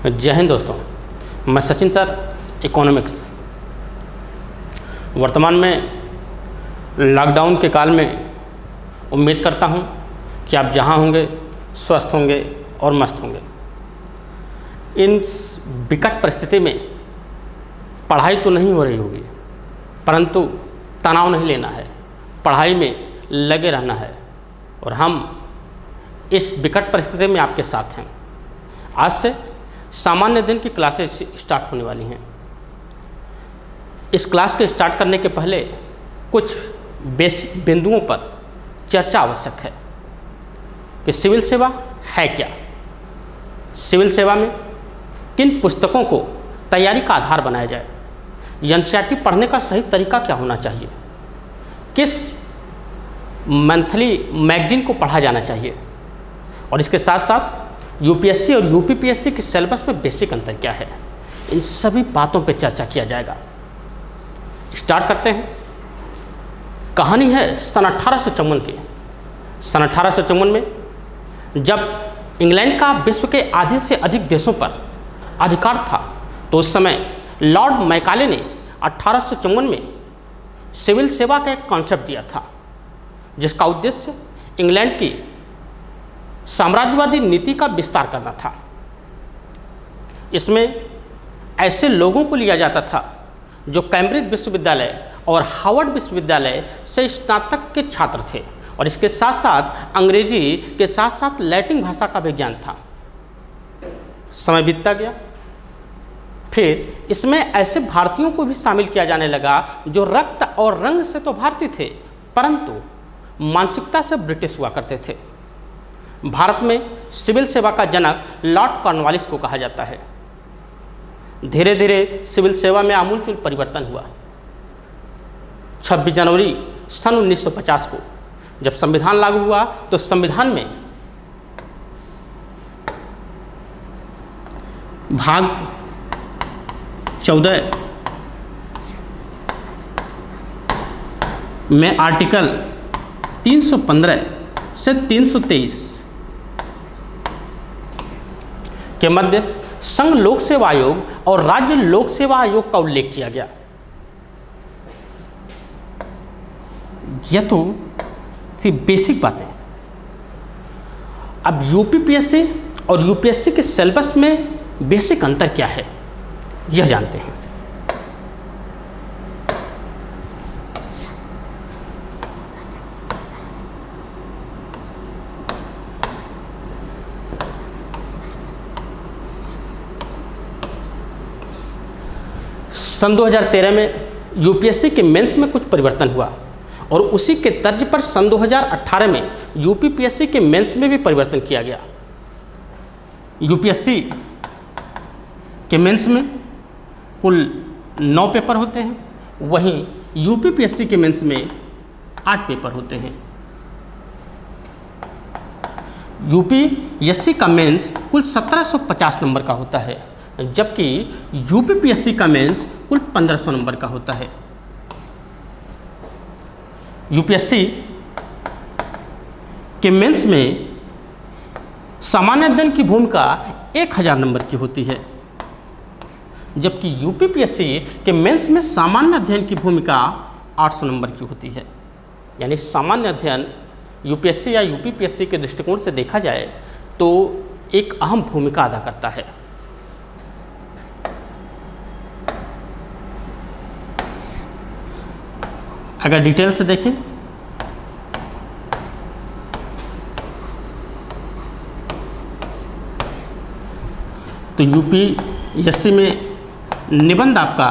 जय हिंद दोस्तों, मैं सचिन सर, इकोनॉमिक्स। वर्तमान में लॉकडाउन के काल में उम्मीद करता हूं कि आप जहां होंगे स्वस्थ होंगे और मस्त होंगे। इन विकट परिस्थिति में पढ़ाई तो नहीं हो रही होगी, परंतु तनाव नहीं लेना है, पढ़ाई में लगे रहना है और हम इस विकट परिस्थिति में आपके साथ हैं। आज से सामान्य दिन की क्लासेस स्टार्ट होने वाली हैं। इस क्लास के स्टार्ट करने के पहले कुछ बेसिक बिंदुओं पर चर्चा आवश्यक है कि सिविल सेवा है क्या, सिविल सेवा में किन पुस्तकों को तैयारी का आधार बनाया जाए, एनसीईआरटी पढ़ने का सही तरीका क्या होना चाहिए, किस मंथली मैगजीन को पढ़ा जाना चाहिए और इसके साथ साथ यूपीएससी और यूपीपीएससी के सिलेबस में बेसिक अंतर क्या है, इन सभी बातों पर चर्चा किया जाएगा। स्टार्ट करते हैं। कहानी है सन 1854 की। सन 1854 में जब इंग्लैंड का विश्व के आधे से अधिक देशों पर अधिकार था, तो उस समय लॉर्ड मैकाले ने 1854 में सिविल सेवा का एक कॉन्सेप्ट दिया था, जिसका उद्देश्य इंग्लैंड की साम्राज्यवादी नीति का विस्तार करना था। इसमें ऐसे लोगों को लिया जाता था जो कैम्ब्रिज विश्वविद्यालय और हार्वर्ड विश्वविद्यालय से स्नातक के छात्र थे और इसके साथ साथ अंग्रेजी के साथ साथ लैटिन भाषा का भी ज्ञान था। समय बीतता गया, फिर इसमें ऐसे भारतीयों को भी शामिल किया जाने लगा जो रक्त और रंग से तो भारतीय थे, परंतु मानसिकता से ब्रिटिश हुआ करते थे। भारत में सिविल सेवा का जनक लॉर्ड कॉर्नवालिस को कहा जाता है। धीरे धीरे सिविल सेवा में आमूलचूल परिवर्तन हुआ। 26 जनवरी सन 1950 को जब संविधान लागू हुआ, तो संविधान में भाग 14 में आर्टिकल 315 से 323 के मध्य संघ लोक सेवा आयोग और राज्य लोक सेवा आयोग का उल्लेख किया गया। यह तो थी बेसिक बातें। अब यूपीपीएससी और यूपीएससी के सिलेबस में बेसिक अंतर क्या है, यह जानते हैं। सन 2013 में यूपीएससी के मेंस में कुछ परिवर्तन हुआ और उसी के तर्ज पर सन 2018 में यूपीपीएससी के मेंस में भी परिवर्तन किया गया। यूपीएससी के मेंस में कुल 9 पेपर होते हैं, वहीं यूपीपीएससी के मेंस में 8 पेपर होते हैं। यूपीएससी का मेंस कुल 1750 नंबर का होता है, जबकि यूपीपीएससी का मेंस कुल 1500 नंबर का होता है। यूपीएससी के मेंस में सामान्य अध्ययन की भूमिका 1000 नंबर की होती है, जबकि यूपीपीएससी के मेंस में सामान्य अध्ययन की भूमिका 800 नंबर की होती है। यानी सामान्य अध्ययन यूपीएससी या यूपीपीएससी के दृष्टिकोण से देखा जाए तो एक अहम भूमिका अदा करता है। अगर डिटेल से देखें तो यूपीएससी में निबंध आपका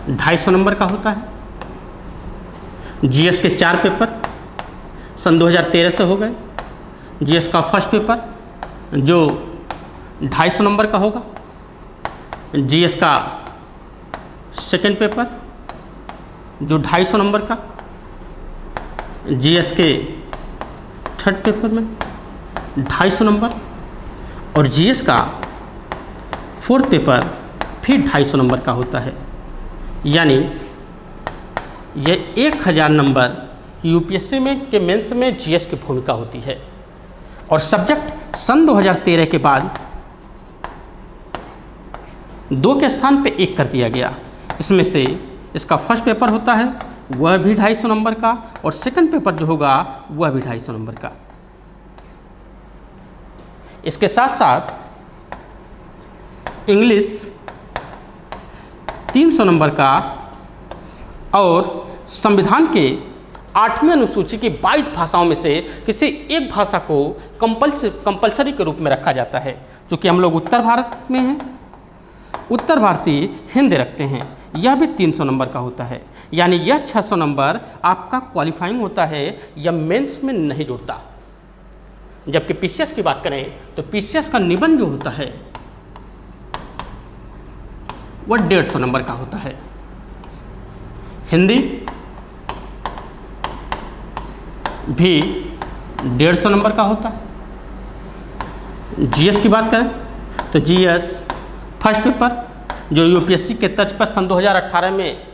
250 नंबर का होता है। जीएस के 4 पेपर सन 2013 से हो गए। जीएस का फर्स्ट पेपर जो 250 नंबर का होगा, जीएस का सेकंड पेपर जो 250 नंबर का, जीएस के थर्ड पेपर में 250 नंबर और जीएस का फोर्थ पेपर फिर 250 नंबर का होता है। यानी यह 1000 नंबर यूपीएससी में के मेंस में जीएस की भूमिका होती है। और सब्जेक्ट सन 2013 के बाद 2 के स्थान पे 1 कर दिया गया। इसमें से इसका फर्स्ट पेपर होता है वह भी 250 नंबर का, और सेकंड पेपर जो होगा वह भी 250 नंबर का। इसके साथ साथ इंग्लिश 300 नंबर का, और संविधान के 8वीं अनुसूची की 22 भाषाओं में से किसी एक भाषा को कंपल्सरी के रूप में रखा जाता है। चूँकि हम लोग उत्तर भारत में हैं, उत्तर भारतीय हिंदी रखते हैं, यह भी 300 नंबर का होता है। यानी यह 600 नंबर आपका क्वालिफाइंग होता है, यह मेंस में नहीं जुड़ता। जबकि पीसीएस की बात करें तो पीसीएस का निबंध जो होता है वह 150 नंबर का होता है। हिंदी भी 150 नंबर का होता है। जीएस की बात करें तो जीएस फर्स्ट पेपर जो यूपीएससी के तर्ज पर सन 2018 में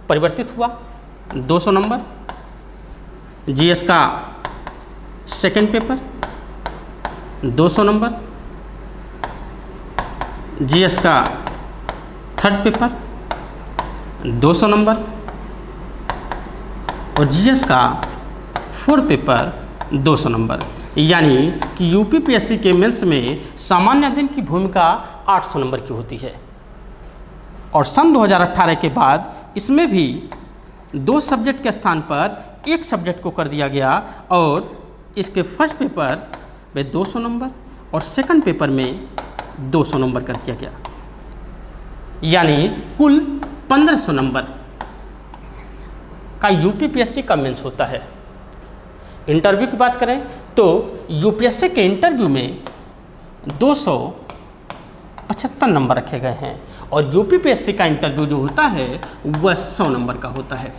परिवर्तित हुआ 200 नंबर। जीएस का सेकंड पेपर 200 नंबर। जीएस का थर्ड पेपर 200 नंबर, और जीएस का फोर्थ पेपर 200 नंबर। यानी कि यूपीपीएससी के मेंस में सामान्य अध्ययन की भूमिका 800 नंबर की होती है। और सन 2018 के बाद इसमें भी 2 सब्जेक्ट के स्थान पर 1 सब्जेक्ट को कर दिया गया, और इसके फर्स्ट पेपर में 200 नंबर और सेकंड पेपर में 200 नंबर कर दिया गया। यानी कुल 1500 नंबर का यूपीपीएससी का मेंस होता है। इंटरव्यू की बात करें तो यूपीएससी के इंटरव्यू में 275 नंबर रखे गए हैं, और यूपीपीएससी का इंटरव्यू जो होता है वह 100 नंबर का होता है।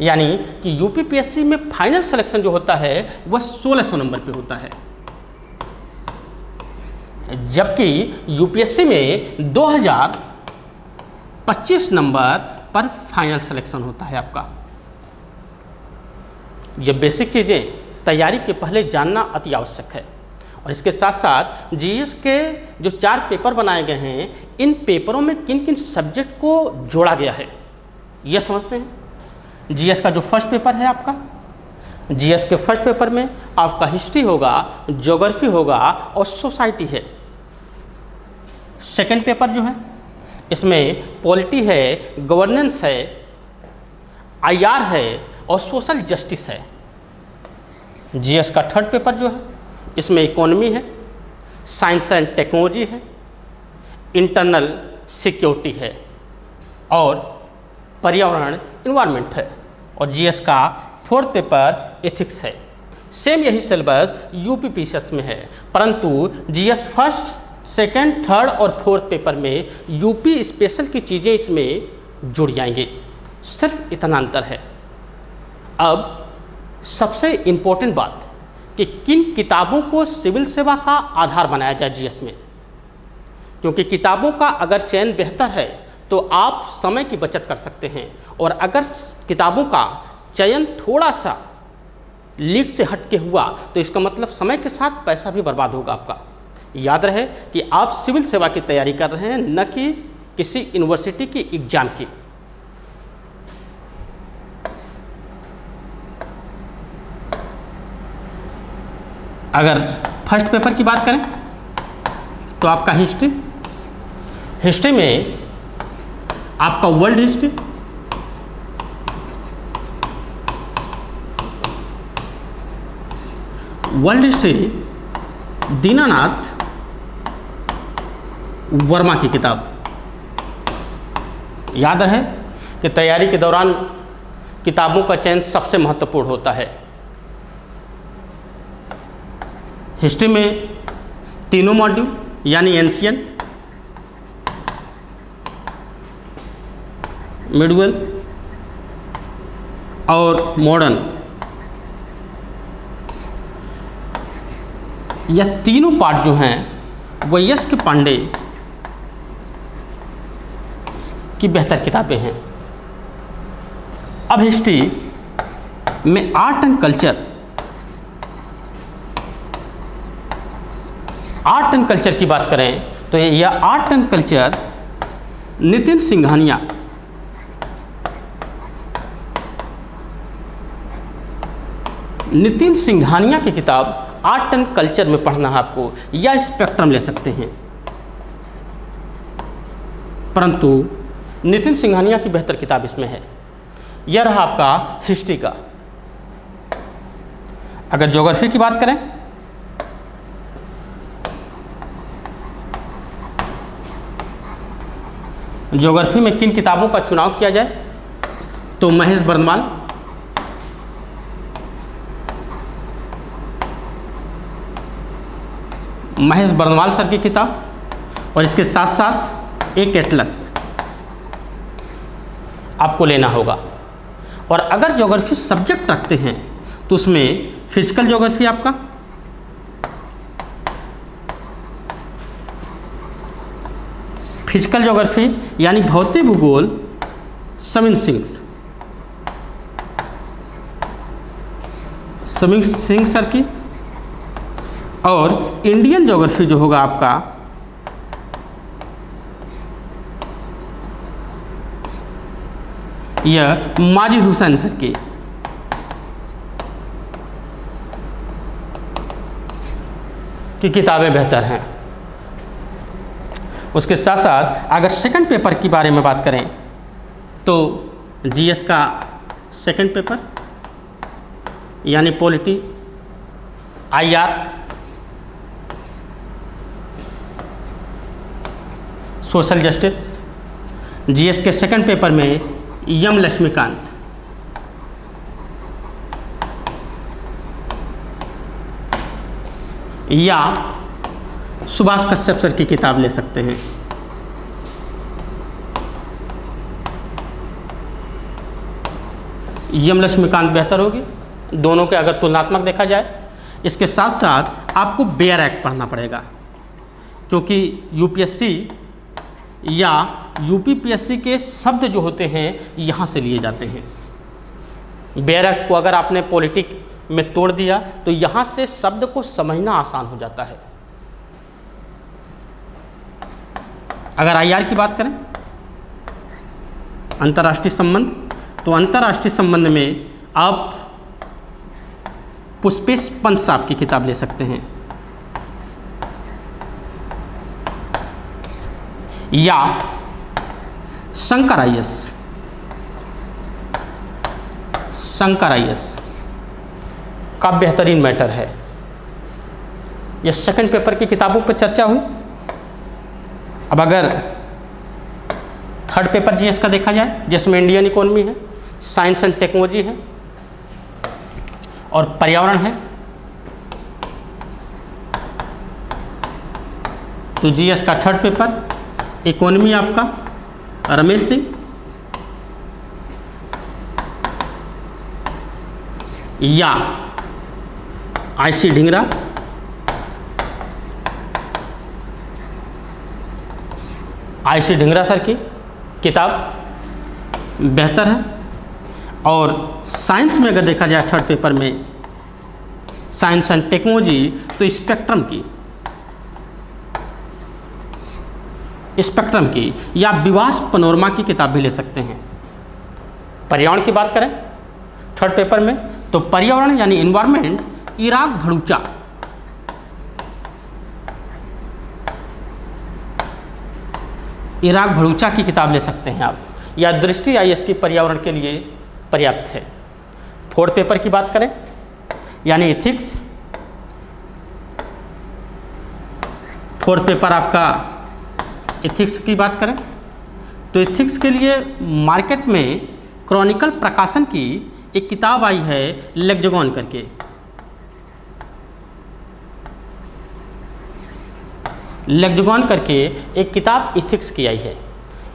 यानी कि यूपीपीएससी में फाइनल सिलेक्शन जो होता है वह 1600 नंबर पे होता है, जबकि यूपीएससी में 2025 नंबर पर फाइनल सिलेक्शन होता है आपका। ये बेसिक चीज़ें तैयारी के पहले जानना अति आवश्यक है। और इसके साथ साथ जीएस के जो 4 पेपर बनाए गए हैं, इन पेपरों में किन किन सब्जेक्ट को जोड़ा गया है यह समझते हैं। जीएस का जो फर्स्ट पेपर है आपका, जीएस के फर्स्ट पेपर में आपका हिस्ट्री होगा, ज्योग्राफी होगा और सोसाइटी है। सेकंड पेपर जो है इसमें पॉलिटी है, गवर्नेंस है, आईआर है और सोशल जस्टिस है। जीएस का थर्ड पेपर जो है इसमें इकोनॉमी है, साइंस एंड टेक्नोलॉजी है, इंटरनल सिक्योरिटी है और पर्यावरण इन्वायरमेंट है। और जीएस का फोर्थ पेपर एथिक्स है। सेम यही सिलेबस यूपीपीसीएस में है, परंतु जीएस फर्स्ट, सेकंड, थर्ड और फोर्थ पेपर में यूपी स्पेशल की चीज़ें इसमें जुड़ जाएंगी। सिर्फ इतना अंतर है। अब सबसे इम्पोर्टेंट बात कि किन किताबों को सिविल सेवा का आधार बनाया जाए जीएस में, क्योंकि किताबों का अगर चयन बेहतर है तो आप समय की बचत कर सकते हैं, और अगर किताबों का चयन थोड़ा सा लीक से हट के हुआ तो इसका मतलब समय के साथ पैसा भी बर्बाद होगा आपका। याद रहे कि आप सिविल सेवा की तैयारी कर रहे हैं, न कि किसी यूनिवर्सिटी की एग्जाम की। अगर फर्स्ट पेपर की बात करें तो आपका हिस्ट्री में आपका वर्ल्ड हिस्ट्री, दीनानाथ वर्मा की किताब। याद रहे कि तैयारी के दौरान किताबों का चयन सबसे महत्वपूर्ण होता है। हिस्ट्री में 3 मॉड्यूल यानी एंशिएंट, मिडवेल और मॉडर्न, यह तीनों पार्ट जो हैं वह यश के पांडे की बेहतर किताबें हैं। अब हिस्ट्री में आर्ट एंड कल्चर की बात करें तो यह art and culture Nitin Singhania की किताब आर्ट एंड कल्चर में पढ़ना है आपको, या स्पेक्ट्रम ले सकते हैं, परंतु नितिन सिंघानिया की बेहतर किताब इसमें है। यह रहा आपका हिस्ट्री का। अगर ज्योग्राफी की बात करें, ज्योग्राफी में किन किताबों का चुनाव किया जाए, तो महेश बर्नवाल सर की किताब, और इसके साथ साथ एक एटलस आपको लेना होगा। और अगर ज्योग्राफी सब्जेक्ट रखते हैं तो उसमें फिजिकल ज्योग्राफी आपका, फिजिकल ज्योग्राफी यानी भौतिक भूगोल समीन सिंह सर की, और इंडियन ज्योग्राफी जो होगा आपका यह माजिद हुसैन सर की। किताबें बेहतर हैं। उसके साथ साथ अगर सेकंड पेपर के बारे में बात करें तो जीएस का सेकंड पेपर यानी polity, IR, social justice, GS के सेकंड पेपर में एम लक्ष्मीकांत, या सुभाष कश्यप सर की किताब ले सकते हैं। एम लक्ष्मीकांत बेहतर होगी, दोनों के अगर तुलनात्मक देखा जाए। इसके साथ साथ आपको बेयर एक्ट पढ़ना पड़ेगा, क्योंकि यूपीएससी या यूपीपीएससी के शब्द जो होते हैं यहाँ से लिए जाते हैं। बेयर एक्ट को अगर आपने पॉलिटिक में तोड़ दिया तो यहाँ से शब्द को समझना आसान हो जाता है। अगर आईआर की बात करें, अंतर्राष्ट्रीय संबंध, तो अंतर्राष्ट्रीय संबंध में आप पुष्पेश पंत साहब की किताब ले सकते हैं, या शंकर आईएएस का बेहतरीन मैटर है। यह सेकंड पेपर की किताबों पर चर्चा हुई। अब अगर थर्ड पेपर जीएस का देखा जाए, जिसमें इंडियन इकोनॉमी है, साइंस एंड टेक्नोलॉजी है और पर्यावरण है, तो जीएस का थर्ड पेपर इकोनॉमी आपका रमेश सिंह, या IC Dhingra, IC Dhingra sir की किताब बेहतर है। और साइंस में अगर देखा जाए थर्ड पेपर में साइंस एंड टेक्नोलॉजी, तो स्पेक्ट्रम की या विवास पनोरमा की किताब भी ले सकते हैं। पर्यावरण की बात करें थर्ड पेपर में, तो पर्यावरण यानी इन्वायरमेंट इराक भड़ूचा की किताब ले सकते हैं आप, या दृष्टि आईएएस की पर्यावरण के लिए पर्याप्त है। फोर्थ पेपर की बात करें यानी इथिक्स, फोर्थ पेपर आपका इथिक्स की बात करें तो इथिक्स के लिए मार्केट में क्रॉनिकल प्रकाशन की एक किताब आई है लेक्सिकॉन करके। लेक्सिकॉन करके एक किताब इथिक्स की आई है।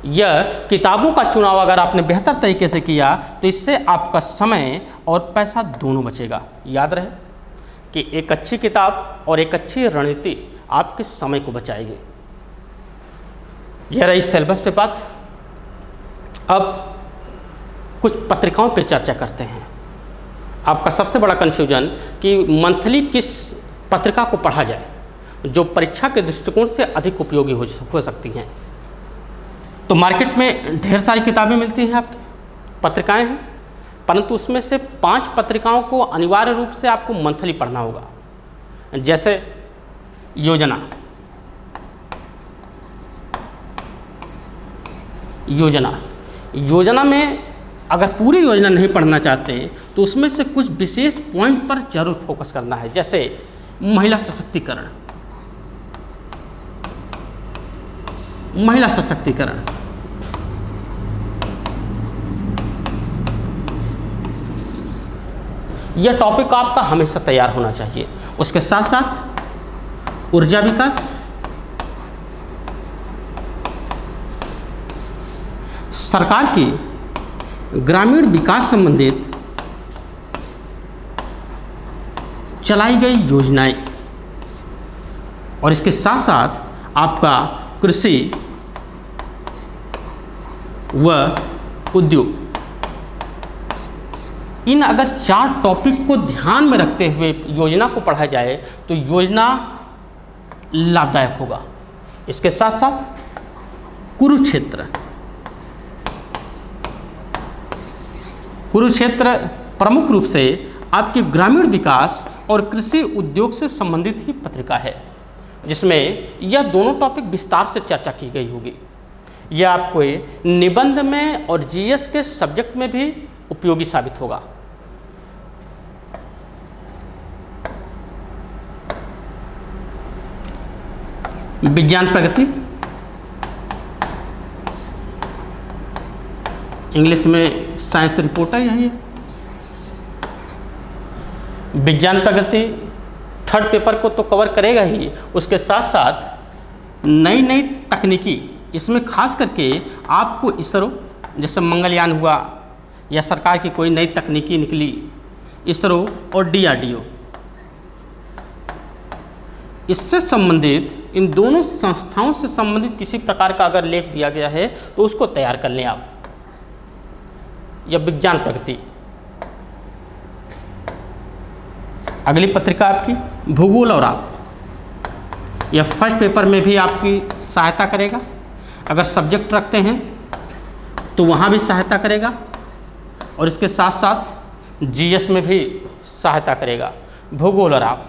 यह किताबों का चुनाव अगर आपने बेहतर तरीके से किया तो इससे आपका समय और पैसा दोनों बचेगा। याद रहे कि एक अच्छी किताब और एक अच्छी रणनीति आपके समय को बचाएगी। यह रही सिलेबस पे बात। अब कुछ पत्रिकाओं पर चर्चा करते हैं। आपका सबसे बड़ा कन्फ्यूजन कि मंथली किस पत्रिका को पढ़ा जाए जो परीक्षा के दृष्टिकोण से अधिक उपयोगी हो सकती हैं। तो मार्केट में ढेर सारी किताबें मिलती हैं, आपकी पत्रिकाएं हैं, परंतु उसमें से 5 पत्रिकाओं को अनिवार्य रूप से आपको मंथली पढ़ना होगा। जैसे योजना, योजना में अगर पूरी योजना नहीं पढ़ना चाहते तो उसमें से कुछ विशेष पॉइंट पर जरूर फोकस करना है। जैसे महिला सशक्तिकरण, यह टॉपिक आपका हमेशा तैयार होना चाहिए। उसके साथ साथ ऊर्जा विकास, सरकार की ग्रामीण विकास संबंधित चलाई गई योजनाएं, और इसके साथ साथ आपका कृषि व उद्योग। इन अगर 4 टॉपिक को ध्यान में रखते हुए योजना को पढ़ा जाए तो योजना लाभदायक होगा। इसके साथ साथ कुरुक्षेत्र प्रमुख रूप से आपके ग्रामीण विकास और कृषि उद्योग से संबंधित ही पत्रिका है, जिसमें यह दोनों टॉपिक विस्तार से चर्चा की गई होगी। यह आपको निबंध में और जीएस के सब्जेक्ट में भी उपयोगी साबित होगा। विज्ञान प्रगति, इंग्लिश में साइंस रिपोर्टर यही है। विज्ञान प्रगति 3rd पेपर को तो कवर करेगा ही, उसके साथ साथ नई तकनीकी, इसमें खास करके आपको इसरो, जैसे मंगलयान हुआ या सरकार की कोई नई तकनीकी निकली, इसरो और DRDO, इससे संबंधित इन दोनों संस्थाओं से संबंधित किसी प्रकार का अगर लेख दिया गया है तो उसको तैयार कर लें आप। यह विज्ञान प्रगति। अगली पत्रिका आपकी भूगोल और आप, यह 1st पेपर में भी आपकी सहायता करेगा। अगर सब्जेक्ट रखते हैं तो वहाँ भी सहायता करेगा, और इसके साथ साथ जीएस में भी सहायता करेगा। भूगोल और आप,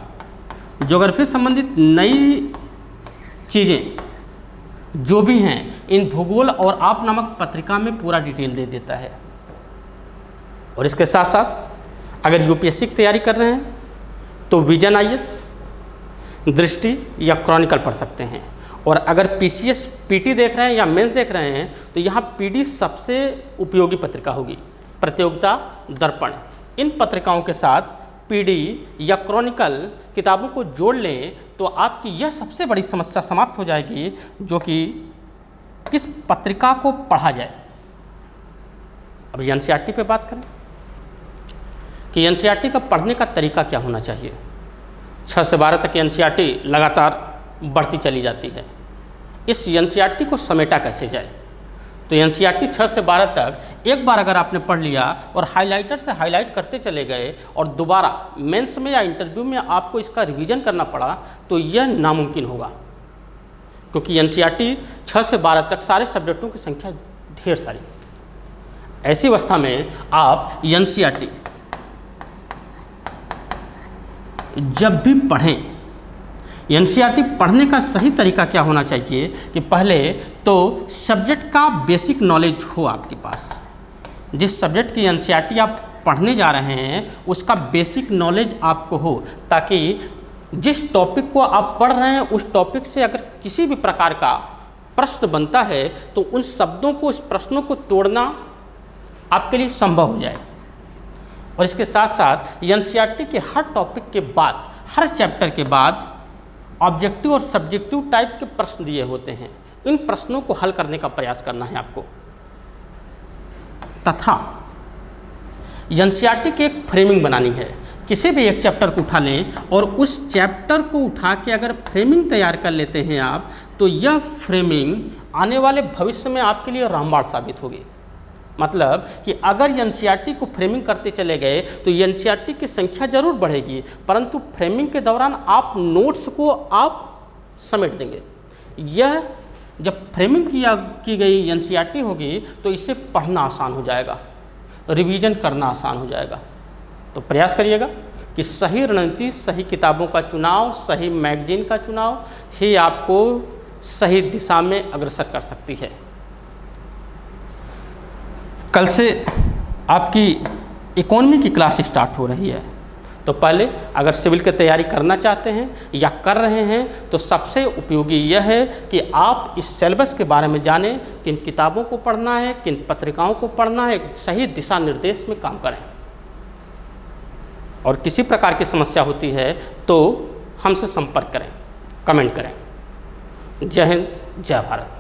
ज्योग्राफी संबंधित नई चीज़ें जो भी हैं, इन भूगोल और आप नामक पत्रिका में पूरा डिटेल दे देता है। और इसके साथ साथ अगर यूपीएससी की तैयारी कर रहे हैं तो विजन आईएएस, दृष्टि या क्रॉनिकल पढ़ सकते हैं। और अगर पीसीएस पीटी देख रहे हैं या मेंस देख रहे हैं तो यहाँ पीडी सबसे उपयोगी पत्रिका होगी, प्रतियोगिता दर्पण। इन पत्रिकाओं के साथ पीडी या क्रॉनिकल किताबों को जोड़ लें तो आपकी यह सबसे बड़ी समस्या समाप्त हो जाएगी, जो कि किस पत्रिका को पढ़ा जाए। अब एनसीईआरटी पे बात करें कि एनसीईआरटी का पढ़ने का तरीका क्या होना चाहिए। 6 से 12 तक एनसीईआरटी लगातार बढ़ती चली जाती है। इस एनसीईआरटी को समेटा कैसे जाए, तो एनसीईआरटी 6 से 12 तक एक बार अगर आपने पढ़ लिया और हाइलाइटर से हाईलाइट करते चले गए और दोबारा मेंस में या इंटरव्यू में आपको इसका रिवीजन करना पड़ा तो यह नामुमकिन होगा, क्योंकि एनसीईआरटी 6 से 12 तक सारे सब्जेक्टों की संख्या ढेर सारी। ऐसी अवस्था में आप एनसीईआरटी जब भी पढ़ें, एनसीईआरटी पढ़ने का सही तरीका क्या होना चाहिए कि पहले तो सब्जेक्ट का बेसिक नॉलेज हो आपके पास। जिस सब्जेक्ट की एनसीईआरटी आप पढ़ने जा रहे हैं उसका बेसिक नॉलेज आपको हो, ताकि जिस टॉपिक को आप पढ़ रहे हैं उस टॉपिक से अगर किसी भी प्रकार का प्रश्न बनता है तो उन शब्दों को, उस प्रश्नों को तोड़ना आपके लिए संभव हो जाए। और इसके साथ साथ एनसीईआरटी के हर टॉपिक के बाद, हर चैप्टर के बाद ऑब्जेक्टिव और सब्जेक्टिव टाइप के प्रश्न दिए होते हैं। इन प्रश्नों को हल करने का प्रयास करना है आपको, तथा एनसीईआरटी की एक फ्रेमिंग बनानी है। किसी भी एक चैप्टर को उठा लें और उस चैप्टर को उठा के अगर फ्रेमिंग तैयार कर लेते हैं आप, तो यह फ्रेमिंग आने वाले भविष्य में आपके लिए रामबाण साबित होगी। मतलब कि अगर एनसीईआरटी को फ्रेमिंग करते चले गए तो एनसीईआरटी की संख्या जरूर बढ़ेगी, परंतु फ्रेमिंग के दौरान आप नोट्स को आप समेट देंगे। यह जब फ्रेमिंग की गई एनसीईआरटी होगी तो इसे पढ़ना आसान हो जाएगा, रिवीजन करना आसान हो जाएगा। तो प्रयास करिएगा कि सही रणनीति, सही किताबों का चुनाव, सही मैगजीन का चुनाव ही आपको सही दिशा में अग्रसर कर सकती है। कल से आपकी इकोनॉमी की क्लास स्टार्ट हो रही है, तो पहले अगर सिविल की तैयारी करना चाहते हैं या कर रहे हैं तो सबसे उपयोगी यह है कि आप इस सिलेबस के बारे में जानें, किन किताबों को पढ़ना है, किन पत्रिकाओं को पढ़ना है, सही दिशा निर्देश में काम करें। और किसी प्रकार की समस्या होती है तो हमसे संपर्क करें, कमेंट करें। जय हिंद, जय भारत।